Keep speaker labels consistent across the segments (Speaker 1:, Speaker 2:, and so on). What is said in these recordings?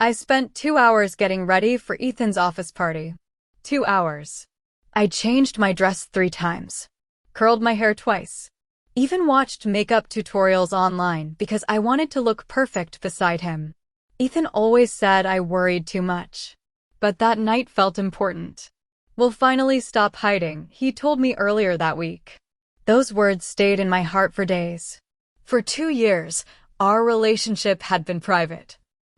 Speaker 1: I spent 2 hours getting ready for Ethan's office party. 2 hours. I changed my dress 3 times. Curled my hair twice. Even watched makeup tutorials online because I wanted to look perfect beside him. Ethan always said I worried too much. But that night felt important. "We'll finally stop hiding," he told me earlier that week. Those words stayed in my heart for days. For 2 years, our relationship had been private.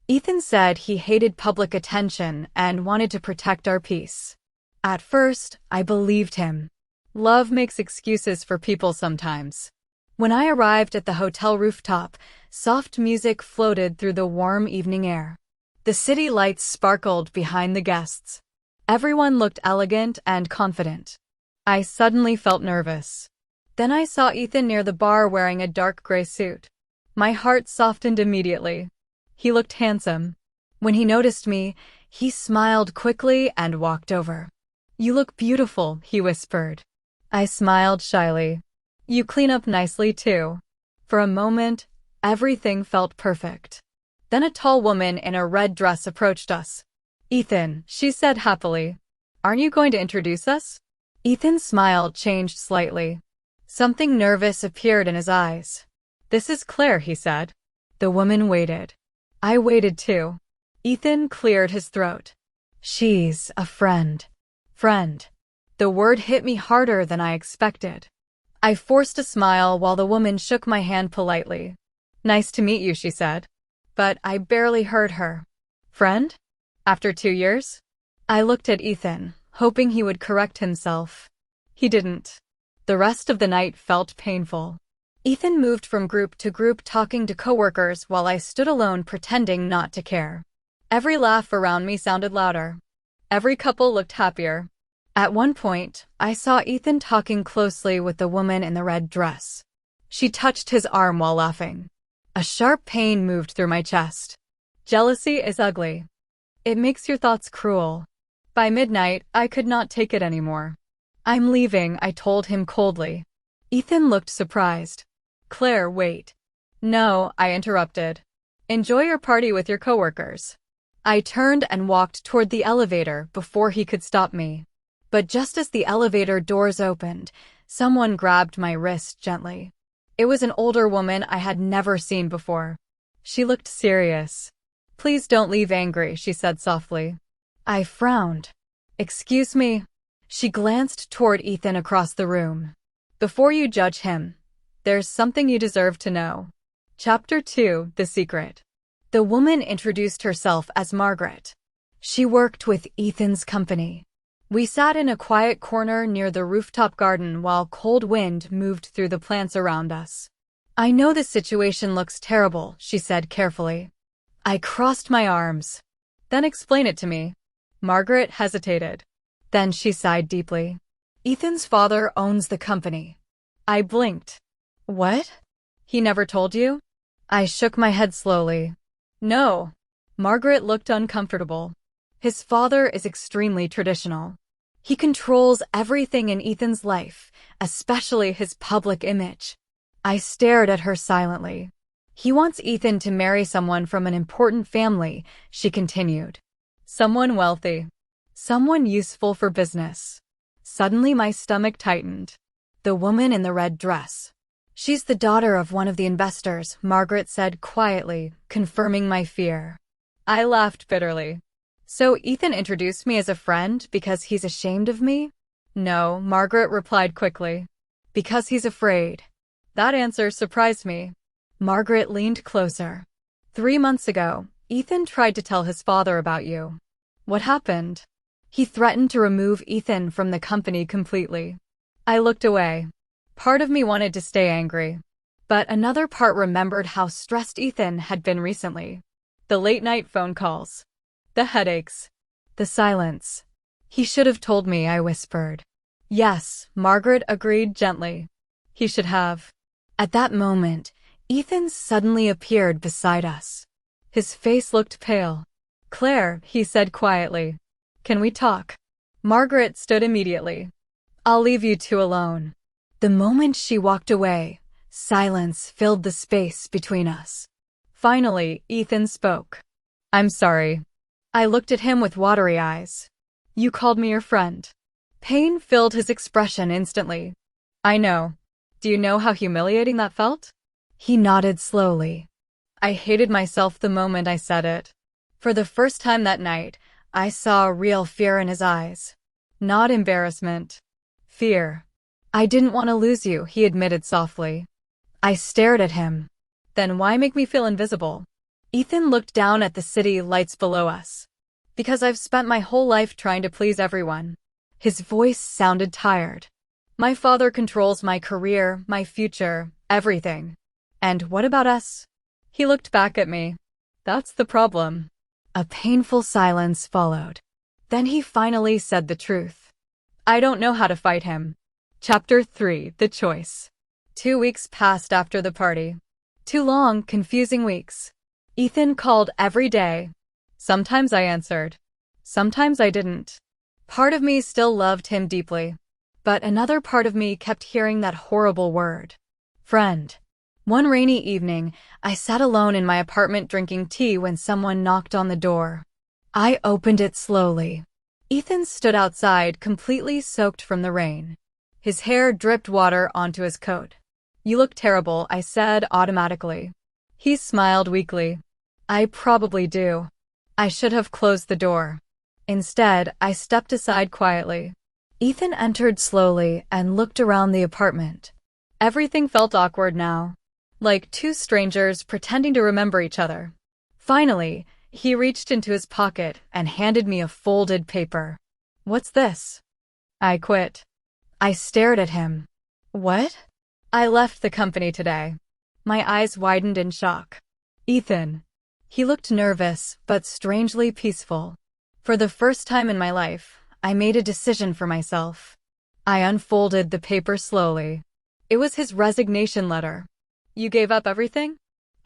Speaker 1: Ethan said he hated public attention and wanted to protect our peace. At first, I believed him. Love makes excuses for people sometimes. When I arrived at the hotel rooftop, soft music floated through the warm evening air. The city lights sparkled behind the guests. Everyone looked elegant and confident. I suddenly felt nervous. Then I saw Ethan near the bar wearing a dark gray suit. My heart softened immediately. He looked handsome. When he noticed me, he smiled quickly and walked over. "You look beautiful," he whispered. I smiled shyly. "You clean up nicely too." For a moment, everything felt perfect. Then a tall woman in a red dress approached us. "Ethan," she said happily. "Aren't you going to introduce us?" Ethan's smile changed slightly. Something nervous appeared in his eyes. "This is Claire," he said. The woman waited. I waited too. Ethan cleared his throat. "She's a friend." Friend. The word hit me harder than I expected. I forced a smile while the woman shook my hand politely. "Nice to meet you," she said. But I barely heard her. "Friend? After 2 years?" I looked at Ethan, hoping he would correct himself. He didn't. The rest of the night felt painful. Ethan moved from group to group talking to coworkers while I stood alone pretending not to care. Every laugh around me sounded louder. Every couple looked happier. At one point, I saw Ethan talking closely with the woman in the red dress. She touched his arm while laughing. A sharp pain moved through my chest. Jealousy is ugly. It makes your thoughts cruel. By midnight, I could not take it anymore. "I'm leaving," I told him coldly. Ethan looked surprised. "Claire, wait." "No," I interrupted. "Enjoy your party with your coworkers." I turned and walked toward the elevator before he could stop me. But just as the elevator doors opened, someone grabbed my wrist gently. It was an older woman I had never seen before. She looked serious. "Please don't leave angry," she said softly. I frowned. "Excuse me?" She glanced toward Ethan across the room. "Before you judge him, there's something you deserve to know." Chapter 2: The Secret. The woman introduced herself as Margaret. She worked with Ethan's company. We sat in a quiet corner near the rooftop garden while cold wind moved through the plants around us. "I know this situation looks terrible," she said carefully. I crossed my arms. "Then explain it to me." Margaret hesitated. Then she sighed deeply. "Ethan's father owns the company." I blinked. "What? He never told you?" I shook my head slowly. "No." Margaret looked uncomfortable. "His father is extremely traditional. He controls everything in Ethan's life, especially his public image." I stared at her silently. "He wants Ethan to marry someone from an important family," she continued. "Someone wealthy. Someone useful for business." Suddenly my stomach tightened. The woman in the red dress. "She's the daughter of one of the investors," Margaret said quietly, confirming my fear. I laughed bitterly. "So Ethan introduced me as a friend because he's ashamed of me?" "No," Margaret replied quickly. "Because he's afraid." That answer surprised me. Margaret leaned closer. 3 months ago, Ethan tried to tell his father about you." "What happened?" "He threatened to remove Ethan from the company completely." I looked away. Part of me wanted to stay angry. But another part remembered how stressed Ethan had been recently. The late-night phone calls. The headaches. The silence. "He should have told me," I whispered. "Yes," Margaret agreed gently. "He should have." At that moment, Ethan suddenly appeared beside us. His face looked pale. "Claire," he said quietly. "Can we talk?" Margaret stood immediately. "I'll leave you two alone." The moment she walked away, silence filled the space between us. Finally, Ethan spoke. I'm sorry. I looked at him with watery eyes. You called me your friend. Pain filled his expression instantly. I know. Do you know how humiliating that felt? He nodded slowly. I hated myself the moment I said it. For the first time that night, I saw real fear in his eyes. Not embarrassment. Fear. I didn't want to lose you, he admitted softly. I stared at him. Then why make me feel invisible? Ethan looked down at the city lights below us. Because I've spent my whole life trying to please everyone. His voice sounded tired. My father controls my career, my future, everything. And what about us? He looked back at me. That's the problem. A painful silence followed. Then he finally said the truth. I don't know how to fight him. Chapter 3: The Choice. 2 weeks passed after the party. 2 long, confusing weeks. Ethan called every day. Sometimes I answered. Sometimes I didn't. Part of me still loved him deeply. But another part of me kept hearing that horrible word. Friend. One rainy evening, I sat alone in my apartment drinking tea when someone knocked on the door. I opened it slowly. Ethan stood outside, completely soaked from the rain. His hair dripped water onto his coat. You look terrible, I said automatically. He smiled weakly. I probably do. I should have closed the door. Instead, I stepped aside quietly. Ethan entered slowly and looked around the apartment. Everything felt awkward now. Like 2 strangers pretending to remember each other. Finally, he reached into his pocket and handed me a folded paper. What's this? I quit. I stared at him. What? I left the company today. My eyes widened in shock. Ethan. He looked nervous, but strangely peaceful. For the first time in my life, I made a decision for myself. I unfolded the paper slowly. It was his resignation letter. You gave up everything?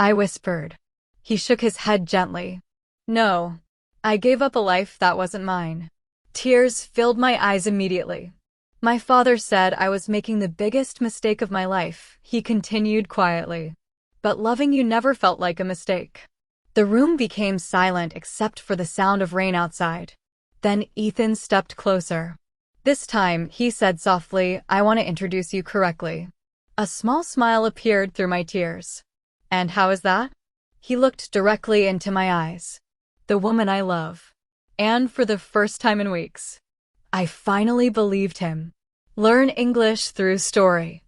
Speaker 1: I whispered. He shook his head gently. No. I gave up a life that wasn't mine. Tears filled my eyes immediately. My father said I was making the biggest mistake of my life, he continued quietly. But loving you never felt like a mistake. The room became silent except for the sound of rain outside. Then Ethan stepped closer. This time, he said softly, I want to introduce you correctly. A small smile appeared through my tears. And how is that? He looked directly into my eyes. The woman I love. And for the first time in weeks, I finally believed him. Learn English through story.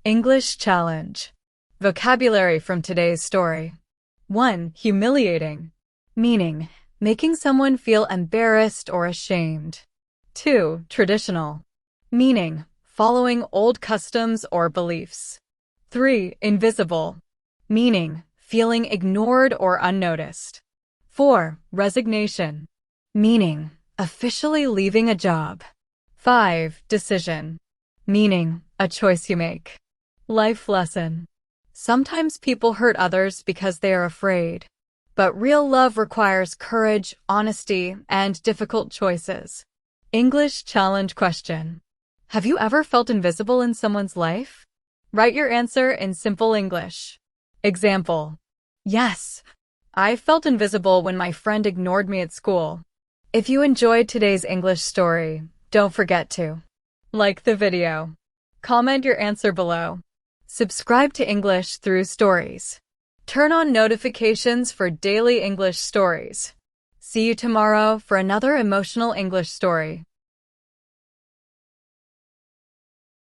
Speaker 1: English challenge. Vocabulary from today's story. 1. Humiliating. Meaning, making someone feel embarrassed or ashamed. 2. Traditional. Meaning, following old customs or beliefs. 3. Invisible. Meaning, feeling ignored or unnoticed. 4. Resignation. Meaning, officially leaving a job. 5. Decision. Meaning, a choice you make. Life lesson. Sometimes people hurt others because they are afraid. But real love requires courage, honesty, and difficult choices. English challenge question. Have you ever felt invisible in someone's life? Write your answer in simple English. Example. Yes. I felt invisible when my friend ignored me at school. If you enjoyed today's English story, don't forget to like the video. Comment your answer below. Subscribe to English Through Stories. Turn on notifications for daily English stories. See you tomorrow for another emotional English story.